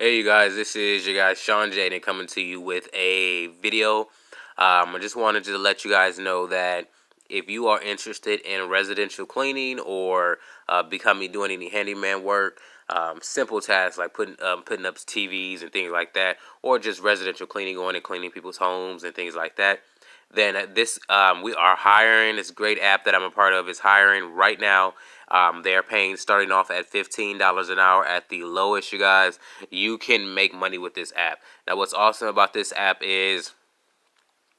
Hey you guys, this is your guy Sean Jaden coming to you with a video. I just wanted to let you guys know that if you are interested in residential cleaning or doing any handyman work, simple tasks like putting up TVs and things like that, or just residential cleaning, going and cleaning people's homes and things like that, then we are hiring. This great app that I'm a part of is hiring right now. They're paying starting off at $15 an hour at the lowest, you guys. You can make money with this app. Now, what's awesome about this app is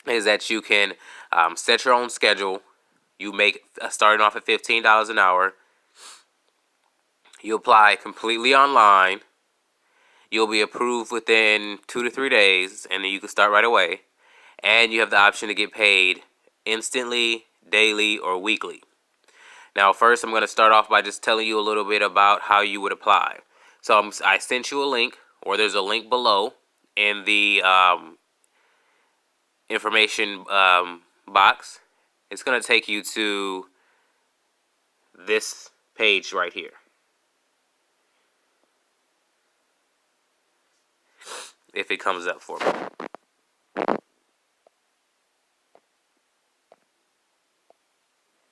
that you can set your own schedule. You make starting off at $15 an hour. You apply completely online. You'll be approved within 2 to 3 days, and then you can start right away. And you have the option to get paid instantly, daily, or weekly. Now, first, I'm going to start off by just telling you a little bit about how you would apply. So I sent you a link, or there's a link below in the information box. It's going to take you to this page right here. If it comes up for me.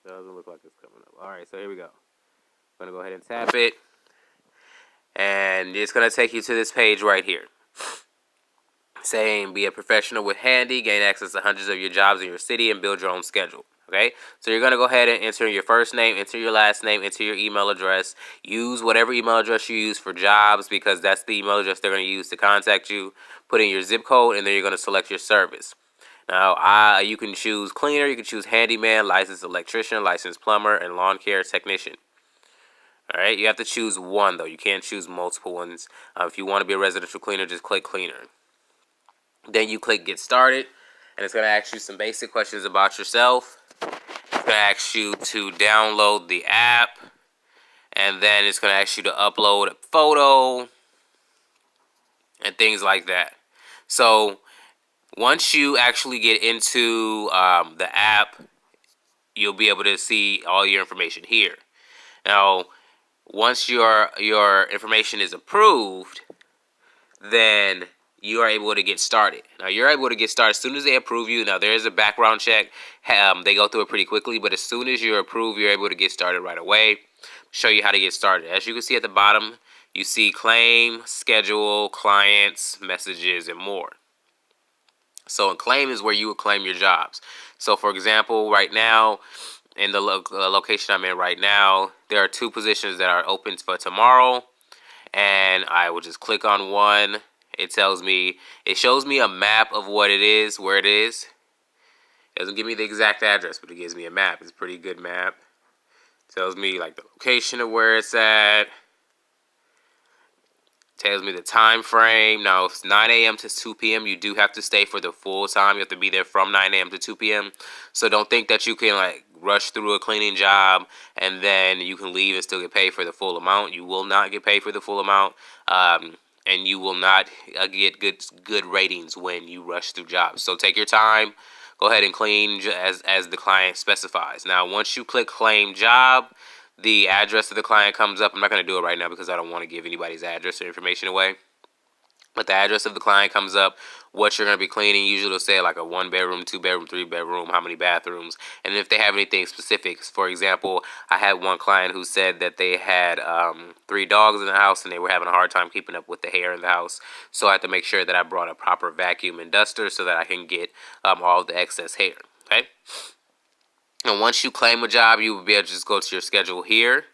Doesn't look like it's coming up. Alright, so here we go. I'm going to go ahead and tap it. And it's going to take you to this page right here. Saying be a professional with Handy, gain access to hundreds of your jobs in your city, and build your own schedule. Okay, so you're going to go ahead and enter your first name, enter your last name, enter your email address. Use whatever email address you use for jobs because that's the email address they're going to use to contact you. Put in your zip code, and then you're going to select your service. Now, you can choose cleaner, you can choose handyman, licensed electrician, licensed plumber, and lawn care technician. All right, you have to choose one, though. You can't choose multiple ones. If you want to be a residential cleaner, just click cleaner. Then you click get started, and it's going to ask you some basic questions about yourself. It's going to ask you to download the app, and then it's going to ask you to upload a photo and things like that. So once you actually get into the app, you'll be able to see all your information here. Now, once your information is approved, then you are able to get started. Now, you're able to get started as soon as they approve you. Now, there is a background check. They go through it pretty quickly, but as soon as you're approved, you're able to get started right away. Show you how to get started. As you can see at the bottom, you see claim, schedule, clients, messages, and more. So a claim is where you would claim your jobs. So, for example, right now, in the location I'm in right now, there are 2 positions that are open for tomorrow. And I will just click on one. It shows me a map of what it is, where it is. It doesn't give me the exact address, but it gives me a map. It's a pretty good map. It tells me like the location of where it's at. Tells me the time frame. Now, if it's 9 a.m. to 2 p.m., you do have to stay for the full time. You have to be there from 9 a.m. to 2 p.m. So don't think that you can like rush through a cleaning job and then you can leave and still get paid for the full amount. You will not get paid for the full amount, and you will not get good ratings when you rush through jobs. So take your time. Go ahead and clean as the client specifies. Now, once you click claim job, the address of the client comes up. I'm not going to do it right now because I don't want to give anybody's address or information away. But the address of the client comes up, what you're going to be cleaning. Usually it'll say like a 1-bedroom, 2-bedroom, 3-bedroom, how many bathrooms. And if they have anything specific, for example, I had one client who said that they had 3 dogs in the house and they were having a hard time keeping up with the hair in the house. So I had to make sure that I brought a proper vacuum and duster so that I can get all of the excess hair. Okay? And once you claim a job, you will be able to just go to your schedule here,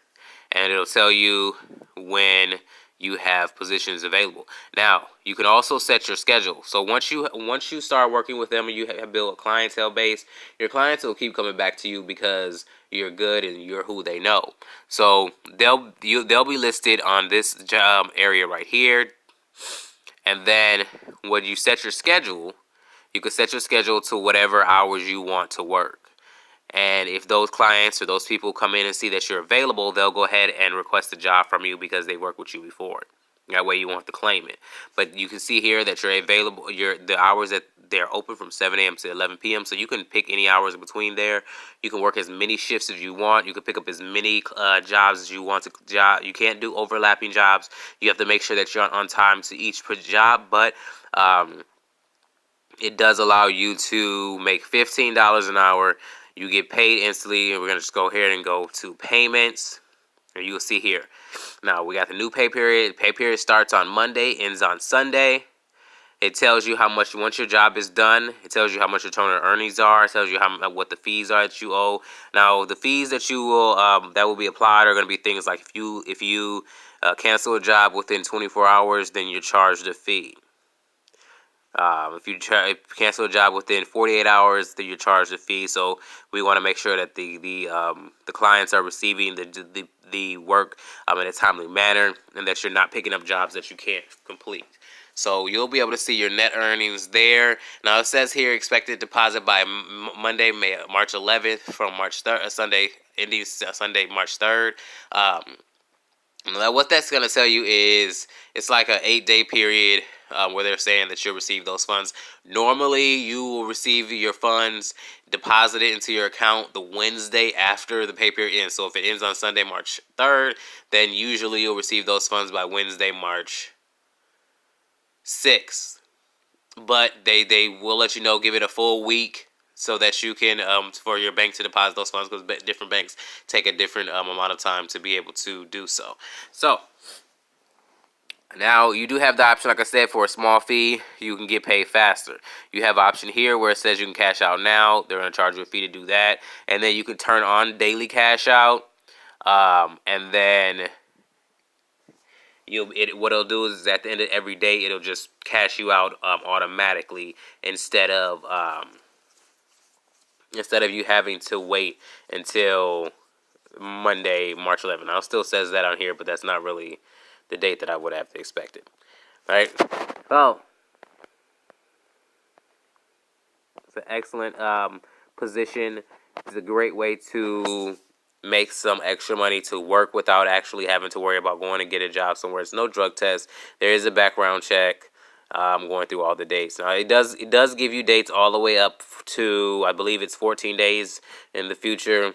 and it'll tell you when you have positions available. Now, you can also set your schedule. So once you start working with them and you have built a clientele base, your clients will keep coming back to you because you're good and you're who they know. So they'll be listed on this job area right here. And then when you set your schedule, you can set your schedule to whatever hours you want to work. And if those clients or those people come in and see that you're available, they'll go ahead and request a job from you because they worked with you before. That way you won't have to claim it. But you can see here that you're available. The hours that they're open from 7 a.m. to 11 p.m. So you can pick any hours in between there. You can work as many shifts as you want. You can pick up as many jobs as you want to job. You can't do overlapping jobs. You have to make sure that you're on time to each job, but it does allow you to make $15 an hour. You get paid instantly. And we're going to just go ahead and go to payments. And you'll see here. Now, we got the new pay period. Pay period starts on Monday, ends on Sunday. It tells you how much, once your job is done, it tells you how much your total earnings are. It tells you what the fees are that you owe. Now, the fees that you will that will be applied are going to be things like if you cancel a job within 24 hours, then you're charged a fee. If you cancel a job within 48 hours, then you're charged a fee. So we want to make sure that the clients are receiving the work in a timely manner, and that you're not picking up jobs that you can't complete. So you'll be able to see your net earnings there. Now it says here expected deposit by Monday, March 11th from March 3rd, Sunday ending Sunday, March 3rd. Now what that's going to tell you is it's like an 8-day period where they're saying that you'll receive those funds. Normally, you will receive your funds deposited into your account the Wednesday after the pay period ends. So if it ends on Sunday, March 3rd, then usually you'll receive those funds by Wednesday, March 6th. But they will let you know, give it a full week so that you can, for your bank to deposit those funds, because different banks take a different amount of time to be able to do so. So now you do have the option, like I said, for a small fee, you can get paid faster. You have an option here where it says you can cash out now. They're going to charge you a fee to do that. And then you can turn on daily cash out. And then what it'll do is at the end of every day, it'll just cash you out automatically instead of you having to wait until Monday, March 11th. Now, it still says that on here, but that's not really the date that I would have expected. Right? Well, it's an excellent position. It's a great way to make some extra money to work without actually having to worry about going and get a job somewhere. It's no drug test. There is a background check. Going through all the dates. Now it does give you dates all the way up to, I believe it's 14 days in the future.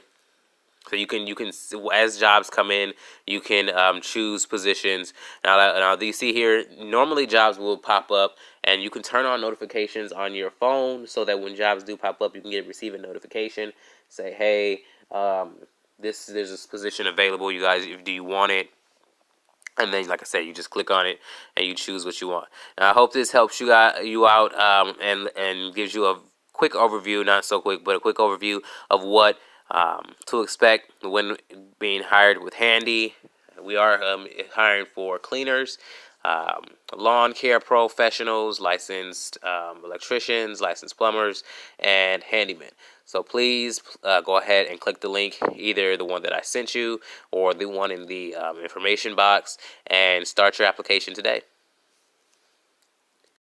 So you can as jobs come in, you can choose positions. Now you see here, normally jobs will pop up, and you can turn on notifications on your phone so that when jobs do pop up, you can receive a notification. Say, hey, there's this position available. You guys, do you want it? And then, like I said, you just click on it and you choose what you want. Now, I hope this helps you out and gives you a quick overview, not so quick, but a quick overview of what to expect when being hired with Handy. We are hiring for cleaners, lawn care professionals, licensed electricians, licensed plumbers, and handymen. So please go ahead and click the link, either the one that I sent you or the one in the information box, and start your application today.